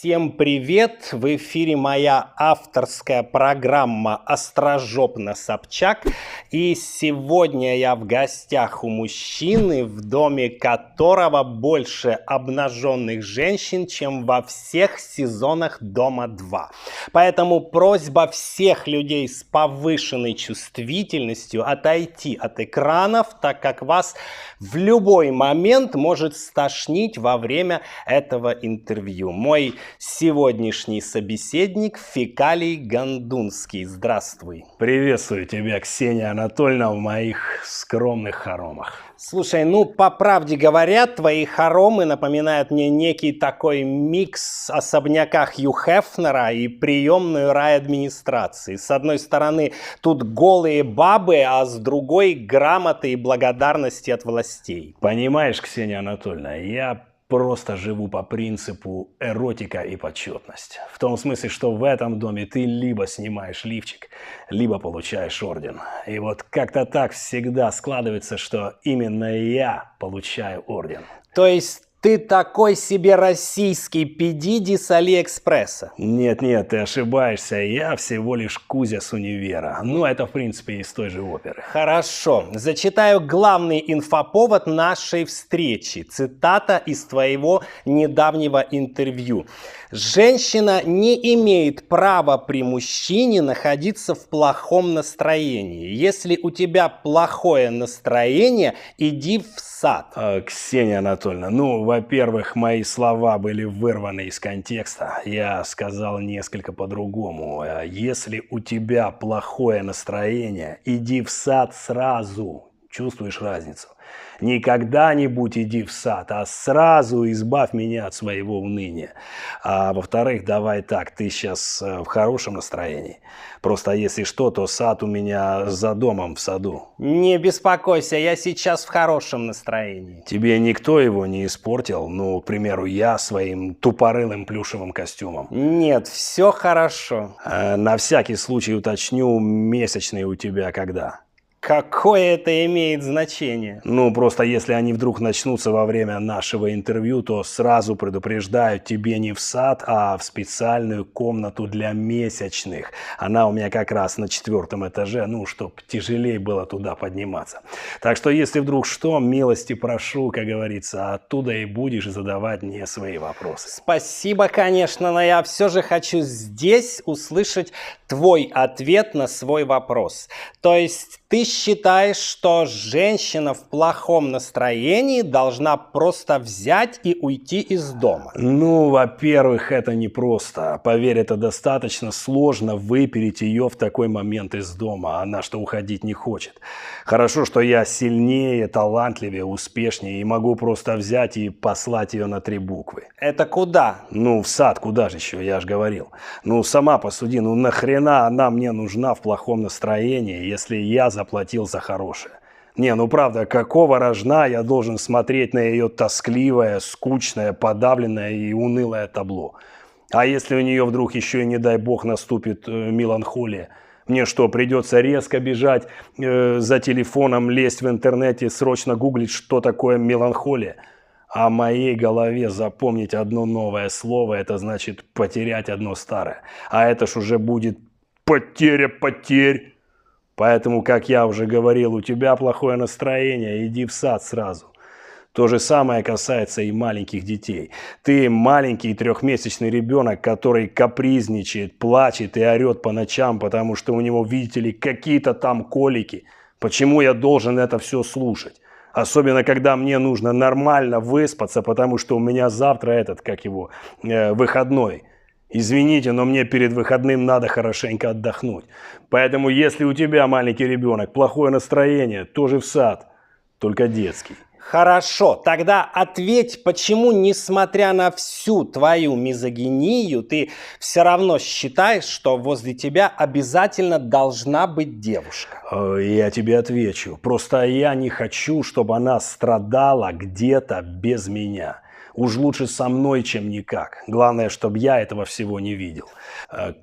Всем привет! В эфире моя авторская программа «Острожопно Собчак». И сегодня я в гостях у мужчины, в доме которого больше обнаженных женщин, чем во всех сезонах «Дома-2». Поэтому просьба всех людей с повышенной чувствительностью отойти от экранов, так как вас в любой момент может стошнить во время этого интервью. Мой сегодняшний собеседник Фекалий Гондунский. Здравствуй. Приветствую тебя, Ксения Анатольевна, в моих скромных хоромах. Слушай, по правде говоря, твои хоромы напоминают мне некий такой микс особняка Хью Хефнера и приемную райадминистрации. С одной стороны, тут голые бабы, а с другой грамоты и благодарности от властей. Понимаешь, Ксения Анатольевна, я просто живу по принципу эротика и почетность. В том смысле, что в этом доме ты либо снимаешь лифчик, либо получаешь орден. И вот как-то так всегда складывается, что именно я получаю орден. То есть ты такой себе российский Пи Диди с Алиэкспресса? Нет, ты ошибаешься. Я всего лишь Кузя с универа. Это, в принципе, из той же оперы. Хорошо. Зачитаю главный инфоповод нашей встречи. Цитата из твоего недавнего интервью. «Женщина не имеет права при мужчине находиться в плохом настроении. Если у тебя плохое настроение, иди в сад». Ксения Анатольевна, во-первых, мои слова были вырваны из контекста. Я сказал несколько по-другому. Если у тебя плохое настроение, иди в сад сразу. Чувствуешь разницу? Не когда-нибудь иди в сад, а сразу избавь меня от своего уныния. А во-вторых, давай так, ты сейчас в хорошем настроении. Просто если что, то сад у меня за домом в саду. Не беспокойся, я сейчас в хорошем настроении. Тебе никто его не испортил? К примеру, я своим тупорылым плюшевым костюмом. Нет, все хорошо. На всякий случай уточню, месячные у тебя когда? Какое это имеет значение? Просто если они вдруг начнутся во время нашего интервью, то сразу предупреждаю, тебе не в сад, а в специальную комнату для месячных. Она у меня как раз на 4-м этаже, чтоб тяжелее было туда подниматься. Так что, если вдруг что, милости прошу, как говорится, оттуда и будешь задавать мне свои вопросы. Спасибо, конечно, но я все же хочу здесь услышать твой ответ на свой вопрос. То есть ты считаешь, что женщина в плохом настроении должна просто взять и уйти из дома? Во-первых, это непросто. Поверь, это достаточно сложно выпереть ее в такой момент из дома. Она что, уходить не хочет. Хорошо, что я сильнее, талантливее, успешнее и могу просто взять и послать ее на 3 буквы. Это куда? В сад, куда же еще, я же говорил. Сама посуди, нахрена она мне нужна в плохом настроении, если я заплатил за хорошее? Правда, какого рожна я должен смотреть на ее тоскливое, скучное, подавленное и унылое табло? А если у нее вдруг еще и, не дай бог, наступит меланхолия? Мне что, придется резко бежать за телефоном, лезть в интернете, срочно гуглить, что такое меланхолия? А моей голове запомнить одно новое слово, это значит потерять одно старое. А это ж уже будет потеря потерь. Поэтому, как я уже говорил, у тебя плохое настроение, иди в сад сразу. То же самое касается и маленьких детей. Ты маленький 3-месячный ребенок, который капризничает, плачет и орет по ночам, потому что у него, видите ли, какие-то там колики. Почему я должен это все слушать? Особенно, когда мне нужно нормально выспаться, потому что у меня завтра выходной. Извините, но мне перед выходным надо хорошенько отдохнуть. Поэтому, если у тебя, маленький ребенок, плохое настроение, тоже в сад, только детский. Хорошо, тогда ответь, почему, несмотря на всю твою мизогинию, ты все равно считаешь, что возле тебя обязательно должна быть девушка? Я тебе отвечу. Просто я не хочу, чтобы она страдала где-то без меня. Уж лучше со мной, чем никак. Главное, чтобы я этого всего не видел.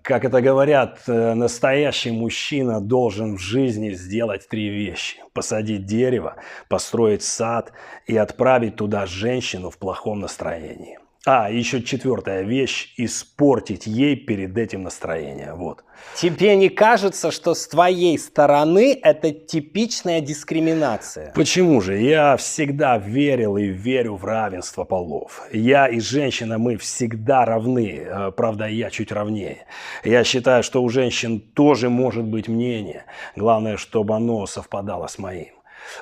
Как это говорят, настоящий мужчина должен в жизни сделать 3 вещи. Посадить дерево, построить сад и отправить туда женщину в плохом настроении. А, еще четвертая вещь – испортить ей перед этим настроение. Вот. Тебе не кажется, что с твоей стороны это типичная дискриминация? Почему же? Я всегда верил и верю в равенство полов. Я и женщина, мы всегда равны. Правда, я чуть равнее. Я считаю, что у женщин тоже может быть мнение. Главное, чтобы оно совпадало с моим.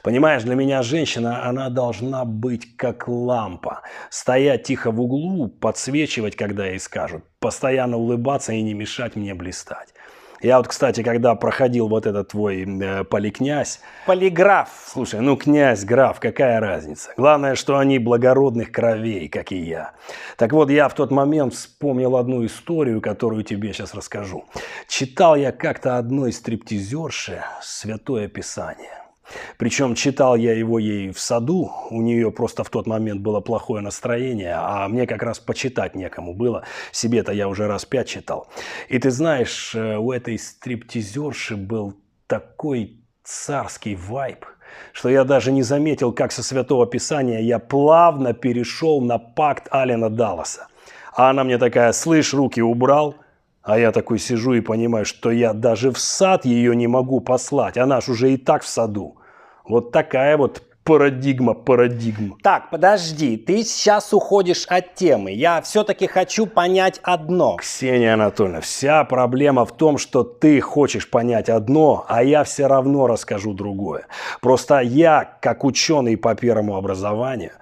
Понимаешь, для меня женщина, она должна быть как лампа. Стоять тихо в углу, подсвечивать, когда ей скажут. Постоянно улыбаться и не мешать мне блистать. Я вот, кстати, когда проходил вот этот твой поликнязь... Полиграф. Слушай, ну князь, граф, какая разница? Главное, что они благородных кровей, как и я. Так вот, я в тот момент вспомнил одну историю, которую тебе сейчас расскажу. Читал я как-то одной стриптизерши Святое Писание. Причем читал я его ей в саду, у нее просто в тот момент было плохое настроение, а мне как раз почитать некому было, себе-то я уже раз 5 читал. И ты знаешь, у этой стриптизерши был такой царский вайб, что я даже не заметил, как со Святого Писания я плавно перешел на пакт Алена Далласа. А она мне такая: слышь, руки убрал. А я такой сижу и понимаю, что я даже в сад ее не могу послать. Она ж уже и так в саду. Вот такая вот парадигма. Так, подожди, ты сейчас уходишь от темы. Я все-таки хочу понять одно. Ксения Анатольевна, вся проблема в том, что ты хочешь понять одно, а я все равно расскажу другое. Просто я, как ученый по первому образованию,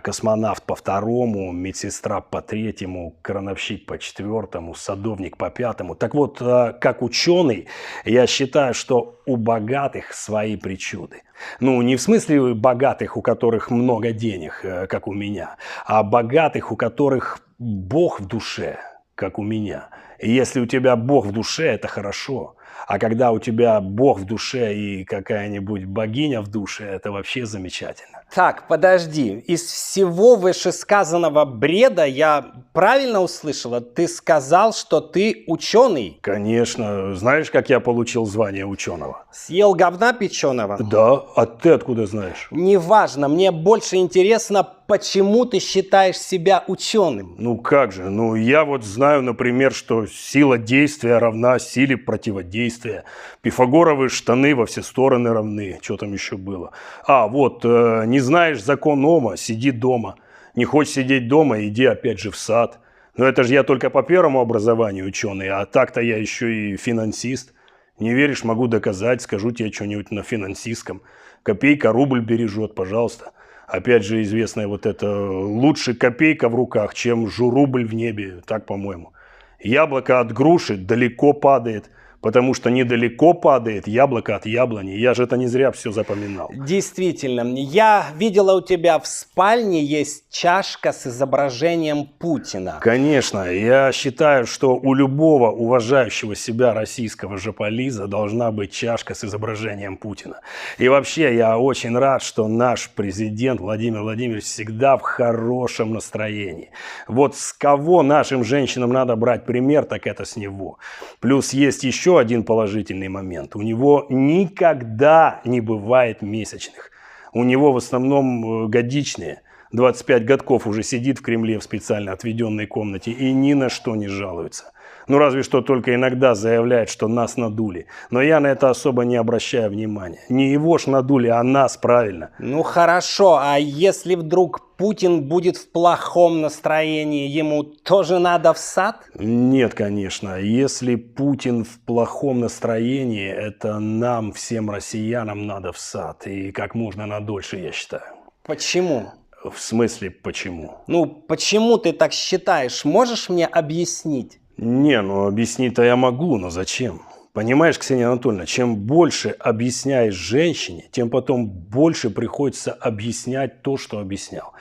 космонавт по второму, медсестра по третьему, крановщик по четвертому, садовник по пятому. Так вот, как ученый, я считаю, что у богатых свои причуды. Ну, не в смысле богатых, у которых много денег, как у меня, а богатых, у которых Бог в душе, как у меня. И если у тебя Бог в душе, это хорошо. А когда у тебя Бог в душе и какая-нибудь богиня в душе, это вообще замечательно. Так, подожди. Из всего вышесказанного бреда я правильно услышала? Ты сказал, что ты ученый? Конечно. Знаешь, как я получил звание ученого? Съел говна печеного? Да. А ты откуда знаешь? Неважно. Мне больше интересно, почему ты считаешь себя ученым? Ну как же? Ну я вот знаю, например, что сила действия равна силе противодействия. Пифагоровы штаны во все стороны равны. Что там еще было? А, вот, не знаешь закон Ома, сиди дома. Не хочешь сидеть дома, иди опять же в сад. Но это же я только по первому образованию ученый, а так-то я еще и финансист. Не веришь, могу доказать, скажу тебе что-нибудь на финансистском. Копейка рубль бережет, пожалуйста. Опять же известная вот это: лучше копейка в руках, чем рубль в небе, так по-моему. Яблоко от груши далеко падает, потому что недалеко падает яблоко от яблони. Я же это не зря все запоминал. Действительно, я видела, у тебя в спальне есть чашка с изображением Путина. Конечно, я считаю, что у любого уважающего себя российского жополиза должна быть чашка с изображением Путина. И вообще, я очень рад, что наш президент Владимир Владимирович всегда в хорошем настроении. Вот с кого нашим женщинам надо брать пример, так это с него. Плюс есть еще один положительный момент. У него никогда не бывает месячных. У него в основном годичные. 25 годков уже сидит в Кремле в специально отведенной комнате и ни на что не жалуется. Ну, разве что только иногда заявляет, что нас надули. Но я на это особо не обращаю внимания. Не его ж надули, а нас, правильно. Ну, хорошо, а если вдруг Путин будет в плохом настроении, ему тоже надо в сад? Нет, конечно. Если Путин в плохом настроении, это нам, всем россиянам, надо в сад. И как можно надольше, я считаю. Почему? В смысле, почему? Ну, почему ты так считаешь? Можешь мне объяснить? Не, ну объяснить-то я могу, но зачем? Понимаешь, Ксения Анатольевна, чем больше объясняешь женщине, тем потом больше приходится объяснять то, что объяснял.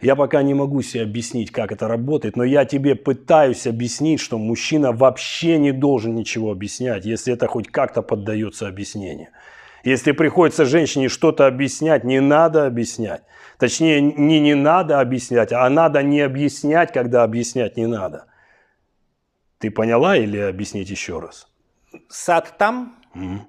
Я пока не могу себе объяснить, как это работает, но я тебе пытаюсь объяснить, что мужчина вообще не должен ничего объяснять, если это хоть как-то поддается объяснению. Если приходится женщине что-то объяснять, не надо объяснять. Точнее, не надо объяснять, а надо не объяснять, когда объяснять не надо. Ты поняла или объяснить еще раз? Сад там? Угу.